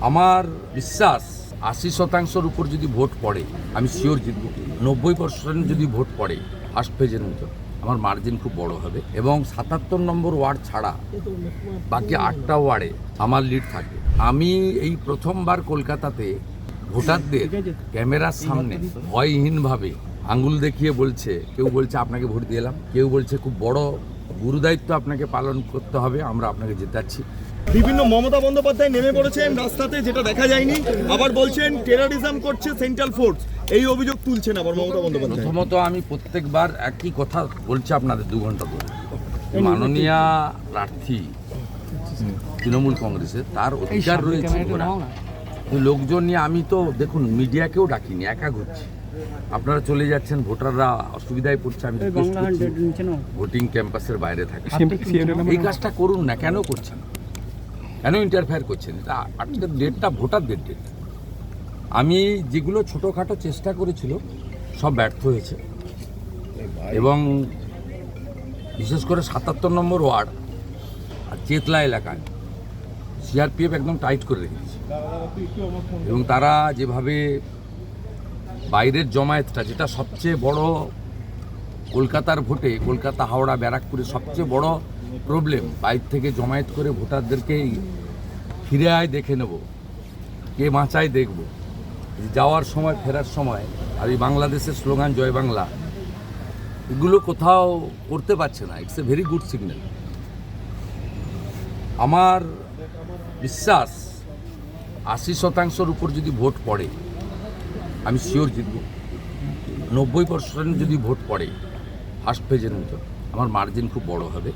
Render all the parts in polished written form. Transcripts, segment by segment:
আমার বিশ্বাস ৮০% উপর যদি ভোট পড়ে আমি শিওর জিতব। ৯০% যদি ভোট পড়ে ফার্স্ট ফেজের মতো আমার মার্জিন খুব বড় হবে এবং ৭৭ নম্বর ওয়ার্ড ছাড়া বাকি ৮টা ওয়ার্ডে আমার লিড থাকে। আমি এই প্রথমবার কলকাতাতে ভোটারদের ক্যামেরার সামনে ভয়হীনভাবে আঙ্গুল দেখিয়ে বলছে, কেউ বলছে আপনাকে ভোট দিলাম, কেউ বলছে খুব বড় গুরুদায়িত্ব আপনাকে পালন করতে হবে, আমরা আপনাকে জেতাচ্ছি। বিভিন্ন মমতা বন্দ্যোপাধ্যায় নেমে পড়েছেন রাস্তাতে, যেটা দেখা যায়নি। আবার বলছেন টেরোরিজম করছে সেন্ট্রাল ফোর্স, এই অভিযোগ তুলছেন আবার মমতা বন্দ্যোপাধ্যায়। প্রথমত আমি প্রত্যেকবার একই কথা বলছি আপনাদের 2 ঘন্টা ধরে। মাননীয়া প্রার্থী তৃণমূল কংগ্রেসের, তার অধিকার রয়েছে লোকজন নিয়ে। আমি তো দেখুন মিডিয়াকেও ডাকিনি, একা ঘুরছি। আপনারা চলে যাচ্ছেন, ভোটাররা অসুবিধায় পড়ছে, আমি ভোটিং ক্যাম্পাসের বাইরে থাকি। এই কাজটা করুন না, কেন করছেন, কেন ইন্টারফেয়ার করছেন? এটা আজকের ডেটটা ভোটারদের ডেট। আমি যেগুলো ছোটোখাটো চেষ্টা করেছিল সব ব্যর্থ হয়েছে এবং বিশেষ করে ৭৭ নম্বর ওয়ার্ড আর চেতলা এলাকায় সিআরপিএফ একদম টাইট করে রেখেছে এবং তারা যেভাবে বাইরের জমায়েতটা, যেটা সবচেয়ে বড় কলকাতার ভোটে, কলকাতা হাওড়া ব্যারাকপুরে সবচেয়ে বড় প্রবলেম, বাইরে থেকে জমায়েত করে ভোটারদেরকেই ফিরে আয় দেখে নেব, কে বাঁচায় দেখব, যাওয়ার সময় ফেরার সময়। আর এই বাংলাদেশের স্লোগান জয় বাংলা, এগুলো কোথাও করতে পারছে না। It's a very good signal. আমার বিশ্বাস ৮০% উপর যদি ভোট পড়ে আমি শিওর জিতব। ৯০% যদি ভোট পড়ে ফার্স্ট ফেজের মতো আমার মার্জিন খুব বড় হবে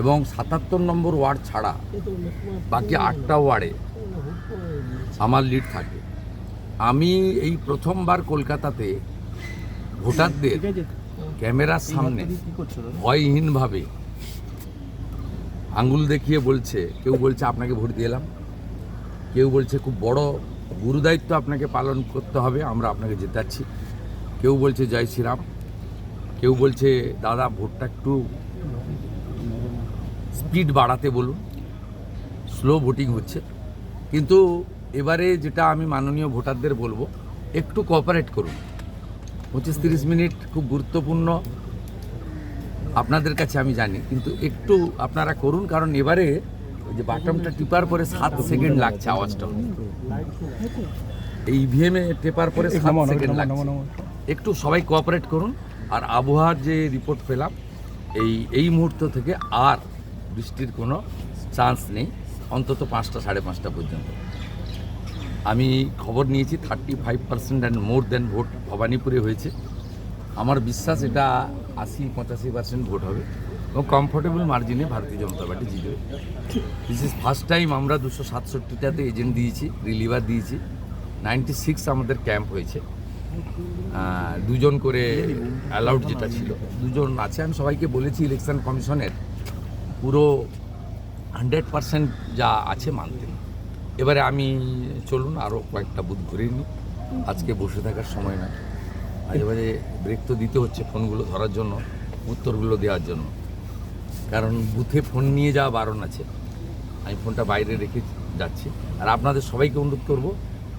এবং ৭৭ নম্বর ওয়ার্ড ছাড়া বাকি ৮টা ওয়ার্ডে আমার লিড থাকে। আমি এই প্রথমবার কলকাতাতে ভোটারদের ক্যামেরার সামনে ভয়হীনভাবে আঙ্গুল দেখিয়ে বলছে, কেউ বলছে আপনাকে ভোট দিলাম, কেউ বলছে খুব বড় গুরুদায়িত্ব আপনাকে পালন করতে হবে, আমরা আপনাকে জেতাচ্ছি, কেউ বলছে জয় শ্রীরাম, কেউ বলছে দাদা ভোটটা একটু স্পিড বাড়াতে বলুন, স্লো ভোটিং হচ্ছে। কিন্তু এবারে যেটা আমি মাননীয় ভোটারদের বলবো, একটু কোঅপারেট করুন। 25-30 মিনিট খুব গুরুত্বপূর্ণ আপনাদের কাছে আমি জানি, কিন্তু একটু আপনারা করুন, কারণ এবারে ওই যে বাটনটা টিপার পরে 7 সেকেন্ড লাগছে আওয়াজটা, এই ইভিএমে টেপার পরে 7 সেকেন্ড লাগছে। একটু সবাই কোঅপারেট করুন। আর আবহাওয়ার যে রিপোর্ট পেলাম, এই মুহূর্ত থেকে আর বৃষ্টির কোনো চান্স নেই, অন্তত 5টা 5:30 পর্যন্ত। আমি খবর নিয়েছি 35% অ্যান্ড মোর দেন ভোট ভবানীপুরে হয়েছে। আমার বিশ্বাস এটা 80-85% ভোট হবে এবং কমফোর্টেবল মার্জিনে ভারতীয় জনতা পার্টি জিতবে। দিস ইজ ফার্স্ট টাইম আমরা 267টাতে এজেন্ট দিয়েছি, রিলিভার দিয়েছি। 96 আমাদের ক্যাম্প হয়েছে, 2 জন করে অ্যালাউড যেটা ছিল 2 জন আছে। আমি সবাইকে বলেছি ইলেকশন কমিশনের পুরো 100% যা আছে মানতে। এবারে আমি চলুন আরও কয়েকটা বুথ ঘুরে নিই, আজকে বসে থাকার সময় না। আর এবারে ব্রেক তো দিতে হচ্ছে ফোনগুলো ধরার জন্য, উত্তরগুলো দেওয়ার জন্য, কারণ বুথে ফোন নিয়ে যাওয়া বারণ আছে। আমি ফোনটা বাইরে রেখে যাচ্ছি। আর আপনাদের সবাইকে অনুরোধ করব,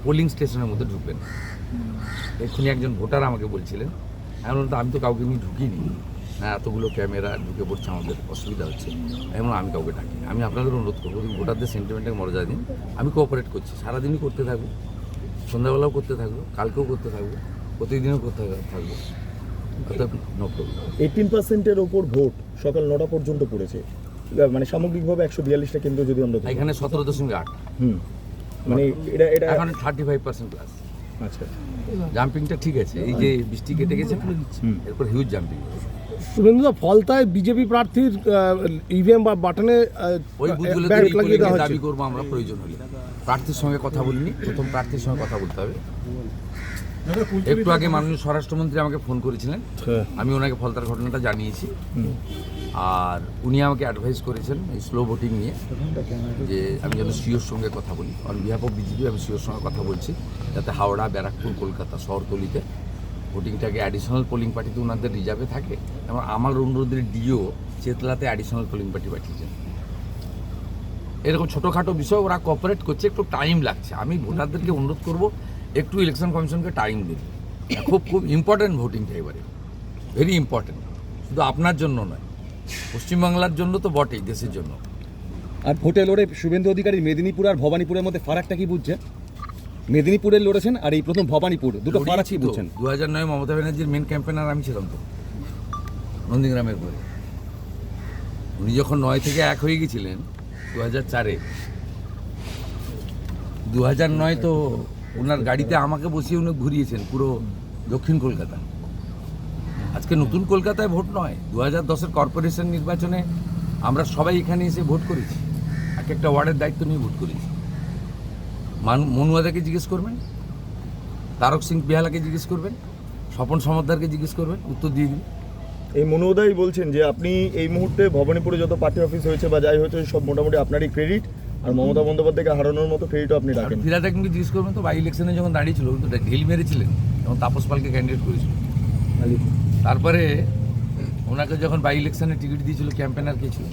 পোলিং স্টেশনের মধ্যে ঢুকবেন। এক্ষুনি একজন ভোটার আমাকে বলছিলেন, আমি তো কাউকে নিয়ে ঢুকিনি, হ্যাঁ এতগুলো ক্যামেরা ঢুকে পড়ছে, আমাদের অসুবিধা হচ্ছে, এমন আমি কাউকে ডাকিনি। আমি আপনাদের অনুরোধ করবো, ভোটারদের সেন্টিমেন্টকে মর্যাদা দিন। আমি কোঅপারেট করছি, সারাদিনই করতে থাকবো, সন্ধ্যাবেলাও করতে থাকবো, কালকেও করতে থাকবো, প্রতিদিনও করতে থাকবো। অর্থাৎ 18%-এর ওপর ভোট সকাল 9টা পর্যন্ত পড়েছে, মানে সামগ্রিকভাবে 142টা কেন্দ্র যদি আমরা এখানে 17.8, মানে এটা এখন 35% প্লাস। আচ্ছা, জাম্পিংটা ঠিক আছে, এই যে বৃষ্টি কেটে গেছে এরপর হিউজ জাম্পিং। শুভেন্দুদা, ফলতায় বিজেপি প্রার্থীর ইভিএম বা বাটনে ওই বুথগুলো দাবি করবো আমরা প্রয়োজন হলে। প্রার্থীর সঙ্গে কথা বলিনি, প্রথম প্রার্থীর সঙ্গে কথা বলতে হবে। একটু আগে মাননীয় স্বরাষ্ট্রমন্ত্রী আমাকে ফোন করেছিলেন, আমি ওনাকে ফলতার ঘটনাটা জানিয়েছি। আর উনি আমাকে অ্যাডভাইস করেছেন এই স্লো ভোটিং নিয়ে, যে আমি যেন সিওর সঙ্গে কথা বলি। অন বিহাফ অফ বিজেপি আমি সিওর সঙ্গে কথা বলছি, যাতে হাওড়া, ব্যারাকপুর, কলকাতা শহরতলিতে ভোটিংটাকে অ্যাডিশনাল পোলিং পার্টিতে ওনাদের রিজার্ভে থাকে। এবং আমার অনুরোধের ডিও চেতলাতে অ্যাডিশনাল পোলিং পার্টি পাঠিয়েছেন। এরকম ছোটোখাটো বিষয় ওরা কোঅপারেট করছে, একটু টাইম লাগছে। আমি ভোটারদেরকে অনুরোধ করব একটু ইলেকশন কমিশনকে টাইম দিন। খুব খুব ইম্পর্টেন্ট ভোটিংটা এবারে, ভেরি ইম্পর্টেন্ট, শুধু আপনার জন্য নয়, পশ্চিমবাংলার জন্য তো বটেই, দেশের জন্য। আর ভোটে লড়ে শুভেন্দু অধিকারী মেদিনীপুর আর ভবানীপুরের মধ্যে ফারাকটা কি বুঝছে? মেদিনীপুরে লড়েছেন আর এই প্রথম ভবানীপুর, দুটো ফারাক কি বুঝছেন? 2009 মমতা ব্যানার্জির মেন ক্যাম্পেনার আমি ছিলাম তো নন্দীগ্রামের পরে। উনি যখন 9 থেকে 1 হয়ে গেছিলেন 2004-এ, 2009 তো ওনার গাড়িতে আমাকে বসিয়ে উনি ঘুরিয়েছেন পুরো দক্ষিণ কলকাতা। আজকে নতুন কলকাতায় ভোট নয়, 2010-এর কর্পোরেশন নির্বাচনে আমরা সবাই এখানে এসে ভোট করেছি, এক একটা ওয়ার্ডের দায়িত্ব নিয়ে ভোট করেছি। মনুয়াদাকে জিজ্ঞেস করবেন, তারক সিং বিহালাকে জিজ্ঞেস করবেন, স্বপন সমদ্দারকে জিজ্ঞেস করবেন, উত্তর দিয়ে দিন। এই মনোদাই বলছেন যে আপনি এই মুহূর্তে ভবানীপুরে যত পার্টি অফিস হয়েছে বা যাই হয়েছে সব মোটামুটি আপনারই ক্রেডিট, আর মমতা বন্দ্যোপাধ্যায়কে হারানোর মতো ক্রেডিটও আপনি আর রাখেন। ফিরাদ হাকিমকে জিজ্ঞেস করবেন তো, বাই ইলেকশনে যখন দাঁড়িয়েছিল তো ঢিল মেরেছিলেন, যখন তাপস পালকে ক্যান্ডিডেট করেছিল। তারপরে ওনাকে যখন বাই ইলেকশনে টিকিট দিয়েছিল, ক্যাম্পেনার কে ছিল?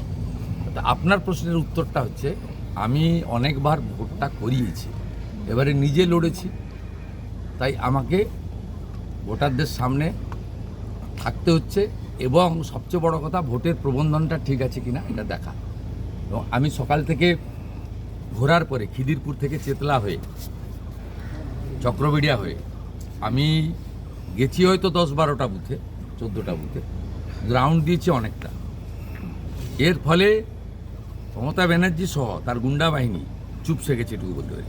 তা আপনার প্রশ্নের উত্তরটা হচ্ছে, আমি অনেকবার ভোটটা করিয়েছি, এবারে নিজে লড়েছি, তাই আমাকে ভোটারদের সামনে থাকতে হচ্ছে, এবং সবচেয়ে বড় কথা ভোটের প্রবন্ধনটা ঠিক আছে কিনা এটা দেখা। এবং আমি সকাল থেকে ঘোরার পরে খিদিরপুর থেকে চেতলা হয়ে চক্রবেড়িয়া হয়ে আমি গেছি হয়তো 10-12টা বুথে, 14টা বুথে, গ্রাউন্ড দিয়েছি অনেকটা। এর ফলে মমতা ব্যানার্জি সহ তার গুন্ডা বাহিনী চুপসে গেছে, এটুকু বলতে পারি।